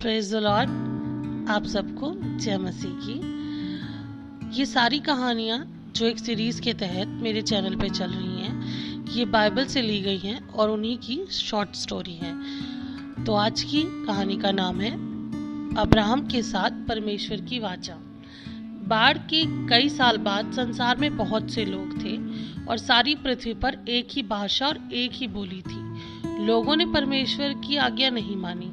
Praise the Lord. आप सबको जय मसीह की। ये सारी कहानियाँ जो एक सीरीज़ के तहत मेरे चैनल पे चल रही हैं, ये बाइबल से ली गई हैं और उन्हीं की शॉर्ट स्टोरी है। तो आज की कहानी का नाम है अब्राहम के साथ परमेश्वर की वाचा। बाढ़ के कई साल बाद संसार में बहुत से लोग थे और सारी पृथ्वी पर एक ही भाषा और एक ही बोली थी। लोगों ने परमेश्वर की आज्ञा नहीं मानी।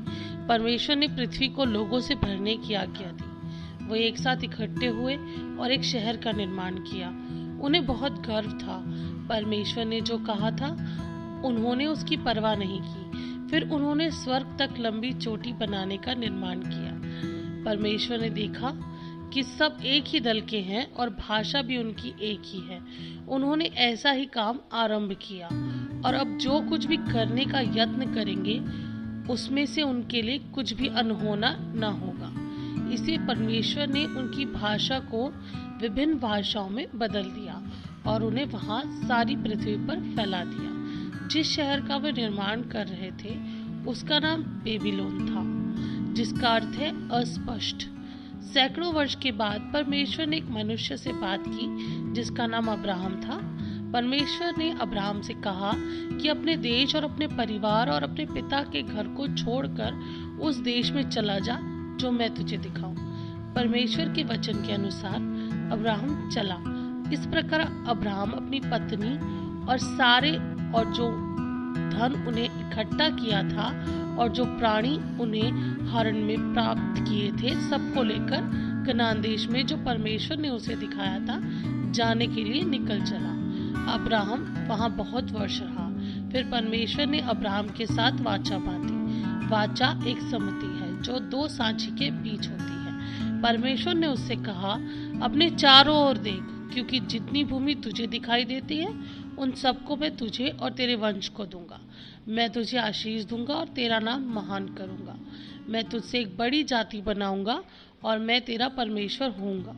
परमेश्वर ने पृथ्वी को लोगों से भरने की आज्ञा दी। वो एक साथ इकट्ठे हुए और एक शहर का निर्माण किया। उन्हें बहुत गर्व था। परमेश्वर ने जो कहा था उन्होंने उसकी परवाह नहीं की। फिर उन्होंने स्वर्ग तक लंबी चोटी बनाने का निर्माण किया। परमेश्वर ने देखा कि सब एक ही दल के हैं और भाषा भी उनकी एक ही है। उन्होंने ऐसा ही काम आरंभ किया और अब जो कुछ भी करने का यत्न करेंगे उसमें से उनके लिए कुछ भी अनहोना न होगा। इसलिए परमेश्वर ने उनकी भाषा को विभिन्न भाषाओं में बदल दिया और उन्हें वहां सारी पृथ्वी पर फैला दिया। जिस शहर का वे निर्माण कर रहे थे उसका नाम बेबीलोन था, जिसका अर्थ है अस्पष्ट। सैकड़ों वर्ष के बाद परमेश्वर ने एक मनुष्य से बात की जिसका नाम अब्राहम था। परमेश्वर ने अब्राहम से कहा कि अपने देश और अपने परिवार और अपने पिता के घर को छोड़कर उस देश में चला जा जो मैं तुझे दिखाऊं। परमेश्वर के वचन के अनुसार अब्राहम चला। इस प्रकार अब्राहम अपनी पत्नी और सारे और जो धन उन्हें इकट्ठा किया था और जो प्राणी उन्हें हरण में प्राप्त किए थे सबको लेकर कनान देश में जो परमेश्वर ने उसे दिखाया था जाने के लिए निकल चला। अब्राहम वहां बहुत वर्ष रहा। फिर परमेश्वर ने अब्राहम के साथ वाचा बांधी। वाचा एक सम्मति है जो दो साझी के बीच होती है। परमेश्वर ने उससे कहा, अपने चारों ओर देख, क्योंकि जितनी भूमि तुझे दिखाई देती है उन सबको मैं तुझे और तेरे वंश को दूंगा। मैं तुझे आशीष दूंगा और तेरा नाम महान करूंगा। मैं तुझसे एक बड़ी जाति बनाऊंगा और मैं तेरा परमेश्वर होऊंगा।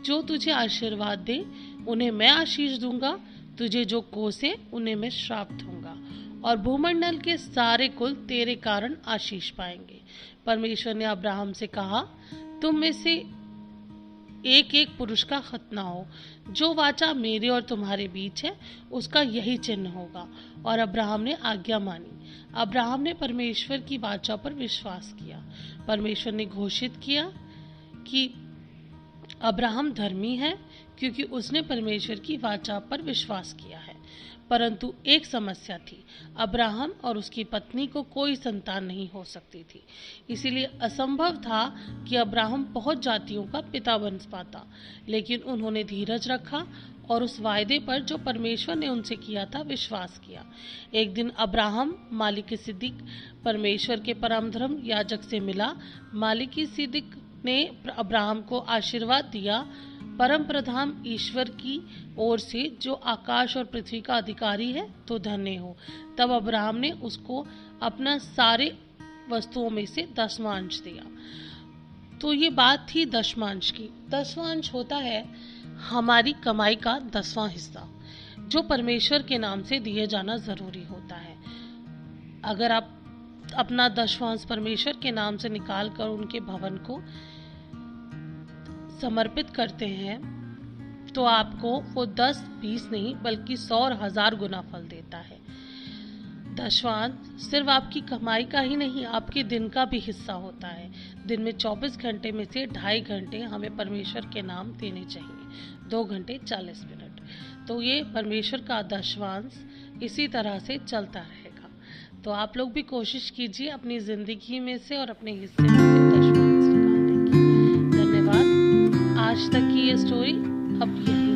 जो तुझे आशीर्वाद दे उन्हें मैं आशीष दूंगा, तुझे जो कोसे उन्हें मैं श्राप दूंगा और भूमंडल के सारे कुल तेरे कारण आशीष पाएंगे। परमेश्वर ने अब्राहम से कहा, तुम में से एक एक पुरुष का खतना हो। जो वाचा मेरे और तुम्हारे बीच है उसका यही चिन्ह होगा। और अब्राहम ने आज्ञा मानी। अब्राहम ने परमेश्वर की वाचा पर विश्वास किया। परमेश्वर ने घोषित किया कि अब्राहम धर्मी है क्योंकि उसने परमेश्वर की वाचा पर विश्वास किया है। परंतु एक समस्या थी, अब्राहम और उसकी पत्नी को कोई संतान नहीं हो सकती थी। इसीलिए असंभव था कि अब्राहम बहुत जातियों का पिता बन पाता। लेकिन उन्होंने धीरज रखा और उस वायदे पर जो परमेश्वर ने उनसे किया था विश्वास किया। एक दिन अब्राहम मालिकिसिदिक परमेश्वर के परम धर्म याजक से मिला। मालिकिसिदिक ने अब्राहम को आशीर्वाद दिया, परम प्रधान ईश्वर की ओर से जो आकाश और पृथ्वी का अधिकारी है तो धन्य हो। तब अब्राहम ने उसको अपना सारे वस्तुओं में से दसवांश दिया। तो ये बात थी दशमांश की। दसवांश होता है हमारी कमाई का 10वां हिस्सा जो परमेश्वर के नाम से दिए जाना जरूरी होता है। अगर आप अपना दशवांश परमेश्वर के नाम से निकाल कर उनके भवन को समर्पित करते हैं तो आपको वो 10, 20 नहीं बल्कि 100 और 1000 गुना फल देता है। दशवांश सिर्फ आपकी कमाई का ही नहीं, आपके दिन का भी हिस्सा होता है। दिन में 24 घंटे में से 2.5 घंटे हमें परमेश्वर के नाम देने चाहिए, 2 घंटे 40 मिनट। तो ये परमेश्वर का दशवांश इसी तरह से चलता रहेगा। तो आप लोग भी कोशिश कीजिए अपनी जिंदगी में से और अपने हिस्से में से दशवांश निकालने की। धन्यवाद। आज तक की ये स्टोरी अब यही